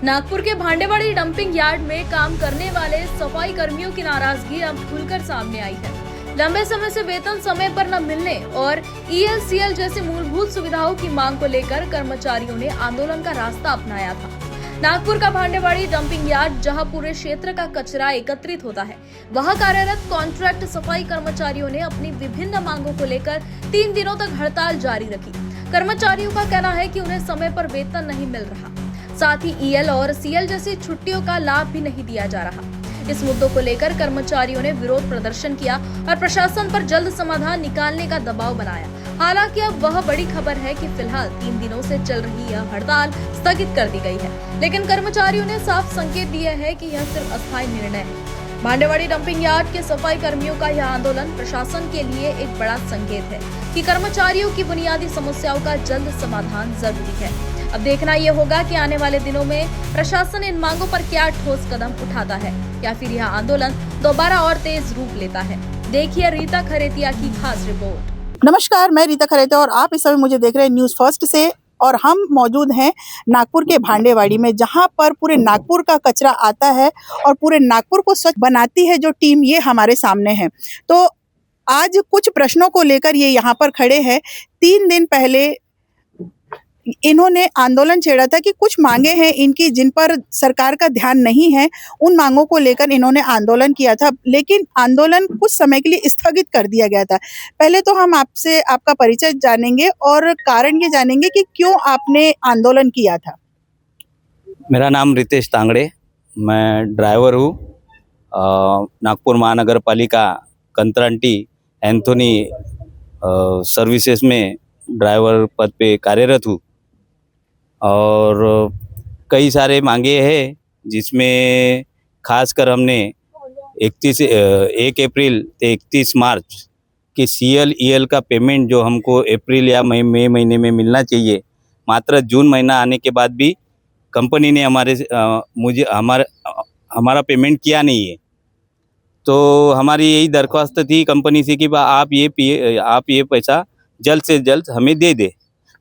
नागपुर के Bhandewadi dumping yard में काम करने वाले सफाई कर्मियों की नाराजगी अब खुलकर सामने आई है। लंबे समय से वेतन समय पर न मिलने और ईएलसीएल जैसी मूलभूत सुविधाओं की मांग को लेकर कर्मचारियों ने आंदोलन का रास्ता अपनाया था। नागपुर का भांडेवाड़ी डंपिंग यार्ड, जहां पूरे क्षेत्र का कचरा एकत्रित होता है, वहां कार्यरत कॉन्ट्रैक्ट सफाई कर्मचारियों ने अपनी विभिन्न मांगों को लेकर 3 दिनों तक हड़ताल जारी रखी। कर्मचारियों का कहना है कि उन्हें समय पर वेतन नहीं मिल रहा, साथ ही ईएल और सीएल जैसी छुट्टियों का लाभ भी नहीं दिया जा रहा। इस मुद्दों को लेकर कर्मचारियों ने विरोध प्रदर्शन किया और प्रशासन पर जल्द समाधान निकालने का दबाव बनाया। हालांकि अब वह बड़ी खबर है कि फिलहाल 3 दिनों से चल रही यह हड़ताल स्थगित कर दी गई है, लेकिन कर्मचारियों ने साफ संकेत दिया है कि यह सिर्फ अस्थायी निर्णय है। भांडेवाड़ी डंपिंग यार्ड के सफाई कर्मियों का यह आंदोलन प्रशासन के लिए एक बड़ा संकेत है कि कर्मचारियों की बुनियादी समस्याओं का जल्द समाधान जरूरी है। अब देखना ये होगा कि आने वाले दिनों में प्रशासन इन मांगों पर क्या ठोस कदम उठाता है या फिर यह आंदोलन दोबारा और तेज रूप लेता है। देखिए रीता खरेतिया की खास रिपोर्ट। नमस्कार, मैं रीता खरेतिया और आप इस समय मुझे देख रहे हैं न्यूज़ फर्स्ट से। और हम मौजूद हैं नागपुर के भांडेवाड़ी में, जहां पर पूरे नागपुर का कचरा आता है और पूरे नागपुर को स्वच्छ बनाती है जो टीम, ये हमारे सामने है। तो आज कुछ प्रश्नों को लेकर ये यहाँ पर खड़े हैं। 3 दिन पहले इन्होंने आंदोलन छेड़ा था कि कुछ मांगे हैं इनकी जिन पर सरकार का ध्यान नहीं है। उन मांगों को लेकर इन्होंने आंदोलन किया था, लेकिन आंदोलन कुछ समय के लिए स्थगित कर दिया गया था। पहले तो हम आपसे आपका परिचय जानेंगे और कारण ये जानेंगे कि क्यों आपने आंदोलन किया था। मेरा नाम रितेश तांगड़े, मैं ड्राइवर हूँ। नागपुर महानगर पालिका कंत्राटी एंथोनी सर्विसेज में ड्राइवर पद पे कार्यरत हूँ और कई सारे मांगे हैं, जिसमें खासकर हमने 1 अप्रैल से 31 मार्च के सीएल ईएल का पेमेंट जो हमको अप्रैल या मई महीने में मिलना चाहिए, मात्र जून महीना आने के बाद भी कंपनी ने हमारा पेमेंट किया नहीं है। तो हमारी यही दरख्वास्त थी कंपनी से कि आप ये पैसा जल्द से जल्द हमें दे दे,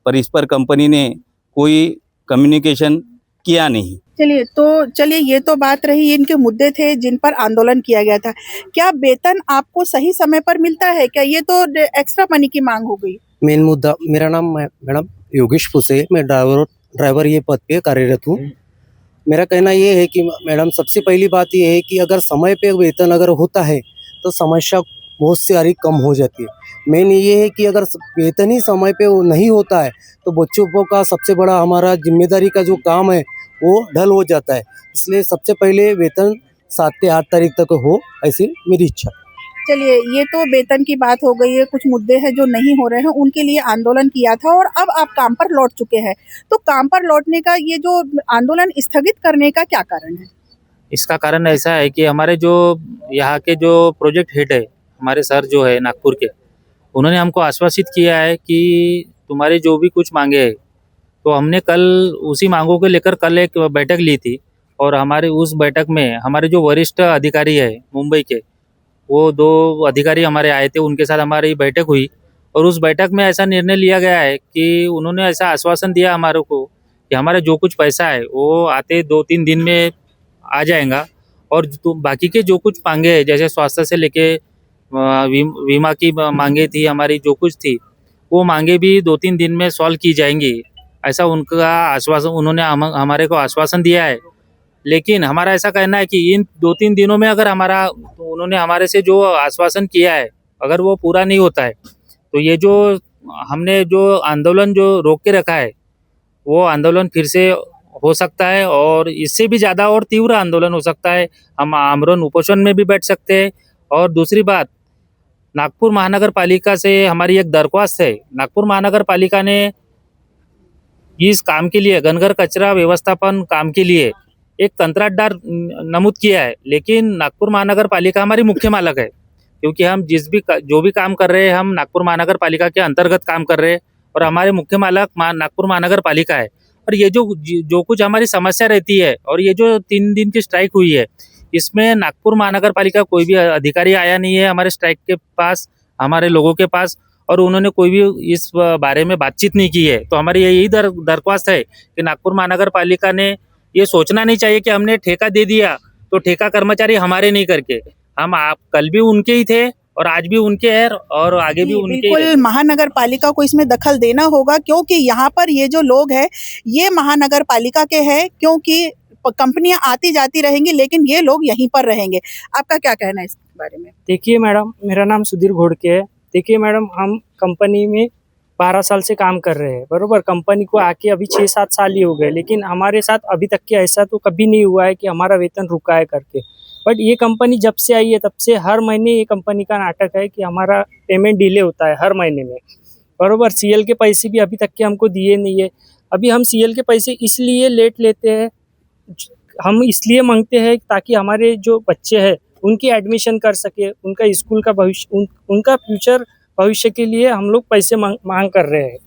पर इस पर कंपनी ने कोई कम्युनिकेशन किया नहीं। चलिए ये तो बात रही, इनके मुद्दे थे जिन पर आंदोलन किया गया था। क्या वेतन आपको सही समय पर मिलता है? क्या ये तो एक्स्ट्रा मनी की मांग हो गई? मेन मुद्दा, मेरा नाम मैडम योगेश फुसे, मैं ड्राइवर ये पद पे कार्यरत हूँ। मेरा कहना ये है कि मैडम, सबसे पहली बात ये है कि अगर समय पे वेतन अगर होता है तो समस्या बहुत सारी कम हो जाती है। मेन ये है कि अगर वेतन ही समय पे वो नहीं होता है तो बच्चों का सबसे बड़ा हमारा जिम्मेदारी का जो काम है वो ढल हो जाता है। इसलिए सबसे पहले वेतन 7 से 8 तारीख तक हो, ऐसी मेरी इच्छा। चलिए, ये तो वेतन की बात हो गई है। कुछ मुद्दे हैं जो नहीं हो रहे हैं, उनके लिए आंदोलन किया था और अब आप काम पर लौट चुके हैं। तो काम पर लौटने का ये जो आंदोलन स्थगित करने का क्या कारण है? इसका कारण ऐसा है कि हमारे जो यहाँ के जो प्रोजेक्ट हेड है, हमारे सर जो है नागपुर के, उन्होंने हमको आश्वासित किया है कि तुम्हारे जो भी कुछ मांगे हैं, तो हमने कल उसी मांगों को लेकर कल एक बैठक ली थी और हमारे उस बैठक में हमारे जो वरिष्ठ अधिकारी है मुंबई के, वो 2 अधिकारी हमारे आए थे, उनके साथ हमारी बैठक हुई और उस बैठक में ऐसा निर्णय लिया गया है कि उन्होंने ऐसा आश्वासन दिया हमारे को कि हमारा जो कुछ पैसा है वो आते 2-3 दिन में आ जाएगा और बाकी के जो कुछ मांगे हैं, जैसे स्वास्थ्य से लेके बीमा की मांगे थी, हमारी जो कुछ थी वो मांगे भी 2-3 दिन में सॉल्व की जाएंगी, ऐसा उनका आश्वासन, उन्होंने हमारे को आश्वासन दिया है। लेकिन हमारा ऐसा कहना है कि इन 2-3 दिनों में अगर उन्होंने हमारे से जो आश्वासन किया है अगर वो पूरा नहीं होता है तो ये जो हमने जो आंदोलन जो रोक के रखा है वो आंदोलन फिर से हो सकता है और इससे भी ज़्यादा और तीव्र आंदोलन हो सकता है। हम आमरण उपोषण में भी बैठ सकते हैं। और दूसरी बात, नागपुर महानगर पालिका से हमारी एक दरख्वास्त है। नागपुर महानगर पालिका ने इस काम के लिए, घनघर कचरा व्यवस्थापन काम के लिए एक कंत्राटदार नमूद किया है, लेकिन नागपुर महानगर पालिका हमारी मुख्य मालक है, क्योंकि हम जो भी काम कर रहे हैं हम नागपुर महानगर पालिका के अंतर्गत काम कर रहे हैं और हमारे मुख्य मालक नागपुर महानगर पालिका है। और ये जो कुछ हमारी समस्या रहती है और ये जो 3 दिन की स्ट्राइक हुई है, इसमें नागपुर महानगर पालिका कोई भी अधिकारी आया नहीं है हमारे स्ट्राइक के पास, हमारे लोगों के पास, और उन्होंने कोई भी इस बारे में बातचीत नहीं की है। तो हमारी यही दरख्वास्त है कि नागपुर महानगर पालिका ने ये सोचना नहीं चाहिए कि हमने ठेका दे दिया तो ठेका कर्मचारी हमारे नहीं करके, हम आप कल भी उनके ही थे और आज भी उनके हैं और आगे भी उनके ही बिल्कुल रहेंगे। महानगर पालिका को इसमें दखल देना होगा, क्योंकि यहाँ पर ये जो लोग हैं ये महानगर पालिका के हैं, क्योंकि कंपनियां आती जाती रहेंगी लेकिन ये लोग यहीं पर रहेंगे। आपका क्या कहना है इस बारे में? देखिए मैडम, मेरा नाम सुधीर घोड़के है। देखिए मैडम, हम कंपनी में 12 साल से काम कर रहे हैं, बरोबर। कंपनी को आके अभी 6-7 साल ही हो गए, लेकिन हमारे साथ अभी तक के ऐसा तो कभी नहीं हुआ है कि हमारा वेतन रुका है करके। बट ये कंपनी जब से आई है तब से हर महीने ये कंपनी का नाटक है कि हमारा पेमेंट डिले होता है हर महीने में, बरोबर। सीएल के पैसे भी अभी तक के हमको दिए नहीं है। अभी हम सीएल के पैसे इसलिए लेट लेते हैं, हम इसलिए मांगते हैं ताकि हमारे जो बच्चे हैं उनकी एडमिशन कर सके, उनका स्कूल का भविष्य, उनका फ्यूचर भविष्य के लिए हम लोग पैसे मांग कर रहे हैं।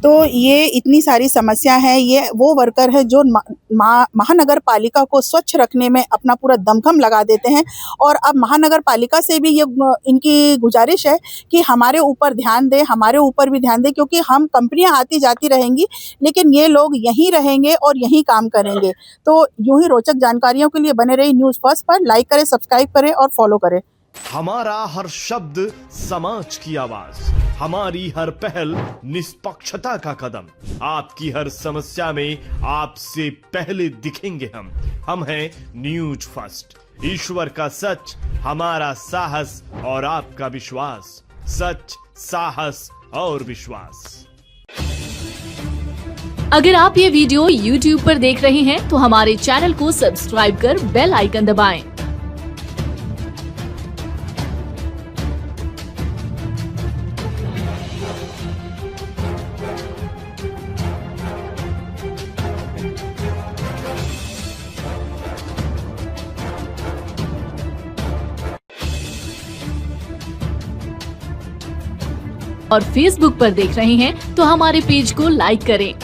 तो ये इतनी सारी समस्या है, ये वो वर्कर है जो महानगर पालिका को स्वच्छ रखने में अपना पूरा दमखम लगा देते हैं। और अब महानगर पालिका से भी ये इनकी गुजारिश है कि हमारे ऊपर ध्यान दें, हमारे ऊपर भी ध्यान दें, क्योंकि हम कंपनियां आती जाती रहेंगी लेकिन ये लोग यहीं रहेंगे और यहीं काम करेंगे। तो यूं ही रोचक जानकारियों के लिए बने रहिए न्यूज़ फर्स्ट पर। लाइक करें, सब्सक्राइब करें और फॉलो करें। हमारा हर शब्द समाज की आवाज, हमारी हर पहल निष्पक्षता का कदम, आपकी हर समस्या में आपसे पहले दिखेंगे हम हैं न्यूज फर्स्ट। ईश्वर का सच, हमारा साहस और आपका विश्वास। सच, साहस और विश्वास। अगर आप ये वीडियो YouTube पर देख रहे हैं तो हमारे चैनल को सब्सक्राइब कर बेल आइकन दबाएं। और Facebook पर देख रहे हैं तो हमारे पेज को लाइक करें।